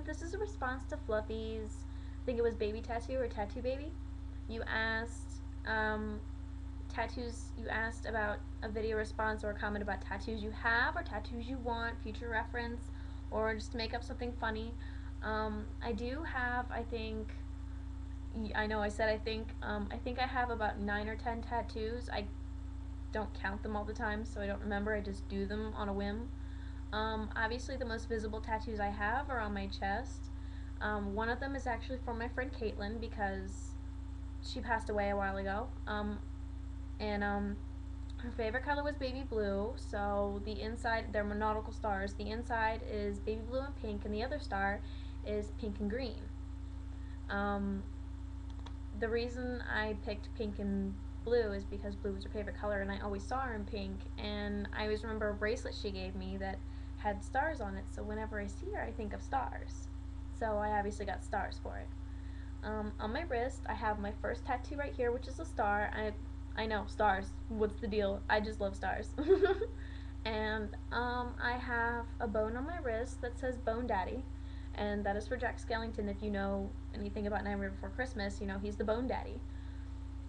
This is a response to Fluffy's, I think it was Baby Tattoo or Tattoo Baby. You asked, you asked about a video response or a comment about tattoos you have or tattoos you want, future reference, or just to make up something funny. I do have, I think, I know I said I think I have about 9 or 10 tattoos. I don't count them all the time, so I don't remember. I just do them on a whim. Obviously, the most visible tattoos I have are on my chest. One of them is actually for my friend Caitlin because she passed away a while ago. And her favorite color was baby blue, so the inside, they're nautical stars. The inside is baby blue and pink, and the other star is pink and green. Um, the reason I picked pink and blue is because blue was her favorite color, and I always saw her in pink. And I always remember a bracelet she gave me that had stars on it, so whenever I see her, I think of stars. So I obviously got stars for it. On my wrist, I have my first tattoo right here, which is a star. I know, stars. What's the deal? I just love stars. And I have a bone on my wrist that says Bone Daddy, and that is for Jack Skellington. If you know anything about Nightmare Before Christmas, you know he's the Bone Daddy.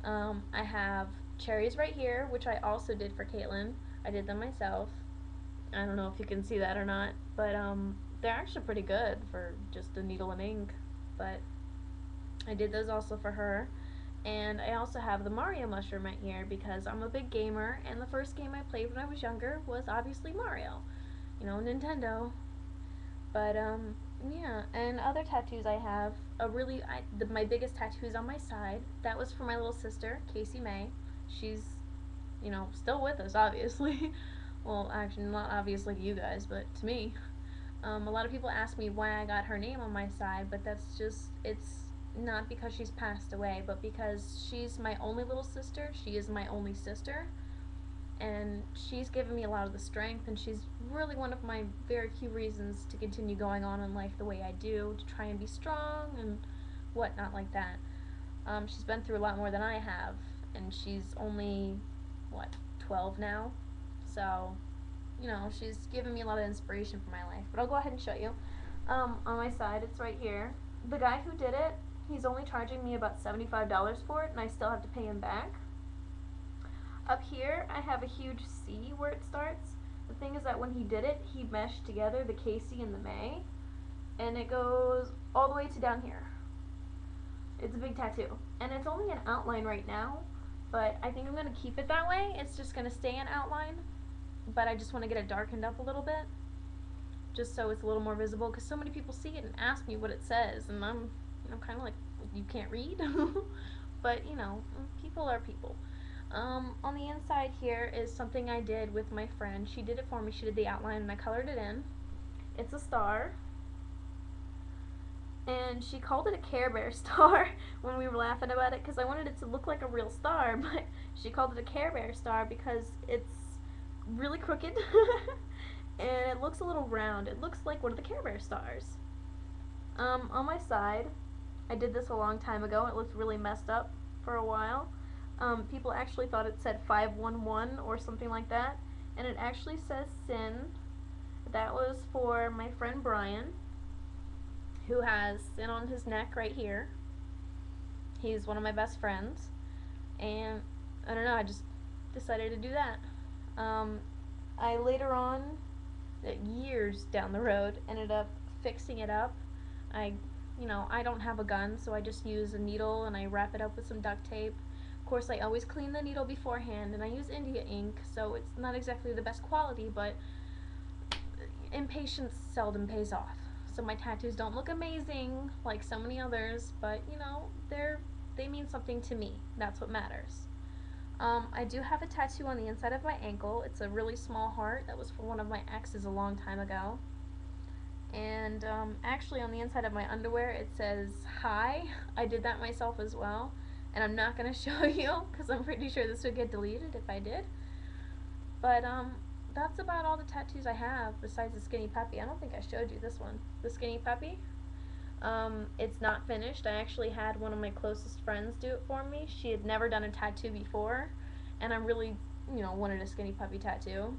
I have cherries right here, which I also did for Caitlin. I did them myself. I don't know if you can see that or not, but they're actually pretty good for just a needle and ink. But I did those also for her. And I also have the Mario mushroom right here because I'm a big gamer, and the first game I played when I was younger was obviously Mario. You know, Nintendo. But yeah, and other tattoos I have, my biggest tattoo is on my side. That was for my little sister, Casey May. She's, you know, still with us, obviously. Well, actually, not obviously to you guys, but to me. A lot of people ask me why I got her name on my side, but it's not because she's passed away, but because she's my only little sister. She is my only sister, and she's given me a lot of the strength, and she's really one of my very few reasons to continue going on in life the way I do, to try and be strong and whatnot like that. She's been through a lot more than I have, and she's only, what, 12 now? So, you know, she's given me a lot of inspiration for my life. But I'll go ahead and show you. On my side, it's right here. The guy who did it, he's only charging me about $75 for it, and I still have to pay him back. Up here, I have a huge C where it starts. The thing is that when he did it, he meshed together the Casey and the May, and it goes all the way to down here. It's a big tattoo, and it's only an outline right now, but I think I'm going to keep it that way. It's just going to stay an outline, but I just want to get it darkened up a little bit, just so it's a little more visible, because so many people see it and ask me what it says, and I'm, you know, kind of like, you can't read? But, you know, people are people. On the inside here is something I did with my friend. She did it for me. She did the outline and I colored it in. It's a star. And she called it a Care Bear star when we were laughing about it because I wanted it to look like a real star, but she called it a Care Bear star because it's really crooked and it looks a little round. It looks like one of the Care Bear stars. On my side, I did this a long time ago. It looked really messed up for a while. People actually thought it said 511 or something like that, and it actually says Sin. That was for my friend Brian, who has Sin on his neck right here. He's one of my best friends, and I don't know, I just decided to do that. I later on, years down the road, ended up fixing it up. I, you know, I don't have a gun, so I just use a needle and I wrap it up with some duct tape. Of course, I always clean the needle beforehand, and I use India ink, so it's not exactly the best quality, but impatience seldom pays off. So my tattoos don't look amazing like so many others, but you know, they mean something to me. That's what matters. I do have a tattoo on the inside of my ankle. It's a really small heart that was for one of my exes a long time ago. And actually on the inside of my underwear it says hi. I did that myself as well, and I'm not going to show you because I'm pretty sure this would get deleted if I did. But that's about all the tattoos I have besides the Skinny Puppy. I don't think I showed you this one. The Skinny Puppy. It's not finished. I actually had one of my closest friends do it for me. She had never done a tattoo before, and I really, you know, wanted a Skinny Puppy tattoo.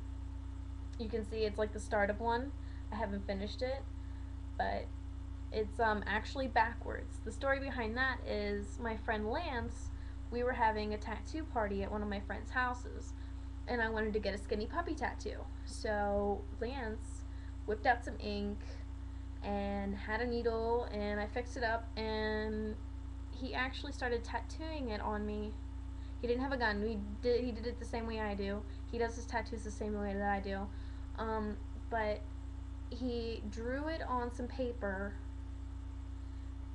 You can see it's like the start of one. I haven't finished it, but It's actually backwards. The story behind that is my friend Lance, we were having a tattoo party at one of my friend's houses, and I wanted to get a skinny puppy tattoo. So Lance whipped out some ink and had a needle, and I fixed it up, and he actually started tattooing it on me. He didn't have a gun. He did it the same way I do. He does his tattoos the same way that I do. Um, but he drew it on some paper,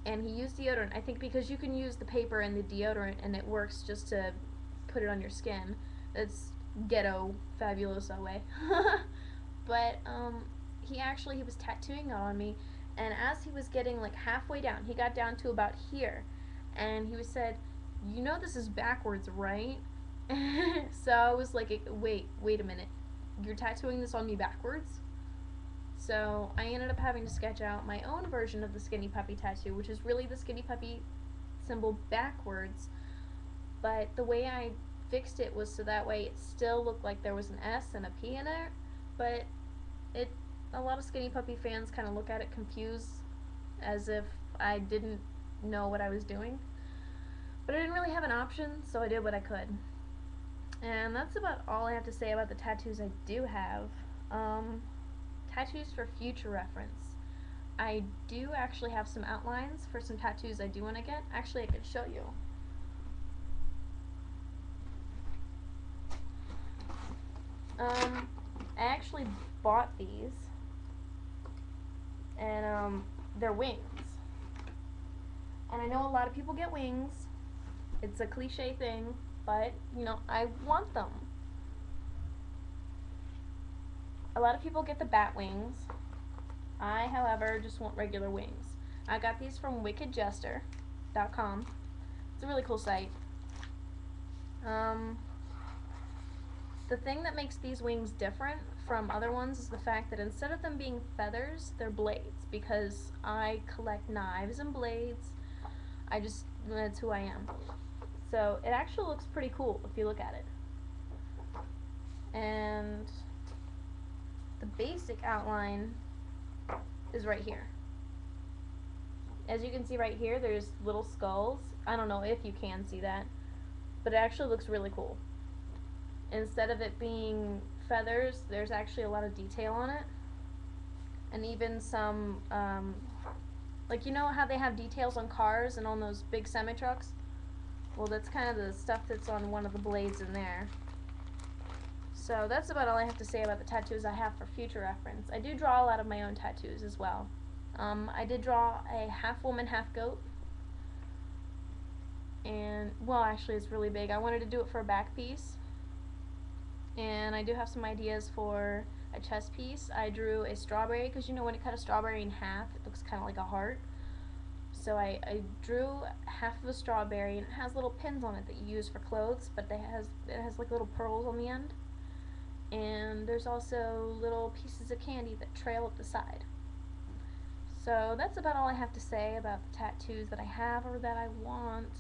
and he used deodorant. I think because you can use the paper and the deodorant and it works just to put it on your skin. It's ghetto fabuloso way. But he was tattooing it on me, and as he was getting like halfway down, he got down to about here, and he said, "You know this is backwards, right?" So I was like, wait a minute, you're tattooing this on me backwards?" So I ended up having to sketch out my own version of the skinny puppy tattoo, which is really the skinny puppy symbol backwards, but the way I fixed it was so that way it still looked like there was an S and a P in it, but it a lot of skinny puppy fans kind of look at it confused as if I didn't know what I was doing. But I didn't really have an option, so I did what I could. And that's about all I have to say about the tattoos I do have. Um, Tattoos for future reference. I do actually have some outlines for some tattoos I do want to get. Actually, I could show you. I actually bought these, and they're wings. And I know a lot of people get wings. It's a cliche thing, but I want them. A lot of people get the bat wings. I, however, just want regular wings. I got these from wickedjester.com. It's a really cool site. Um, the thing that makes these wings different from other ones is the fact that instead of them being feathers, they're blades, because I collect knives and blades. That's who I am. So it actually looks pretty cool if you look at it. And the basic outline is right here. As you can see right here, there's little skulls. I don't know if you can see that, but it actually looks really cool. Instead of it being feathers, there's actually a lot of detail on it. And even some, like, you know how they have details on cars and on those big semi-trucks? Well, that's kind of the stuff that's on one of the blades in there. So that's about all I have to say about the tattoos I have for future reference. I do draw a lot of my own tattoos as well. I did draw a half woman, half goat. And, well, actually it's really big. I wanted to do it for a back piece. And I do have some ideas for a chest piece. I drew a strawberry, because when you cut a strawberry in half, it looks kind of like a heart. So I drew half of a strawberry, and it has little pins on it that you use for clothes, but it has like little pearls on the end. And there's also little pieces of candy that trail up the side. So that's about all I have to say about the tattoos that I have or that I want.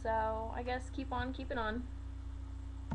So I guess keep on keeping on.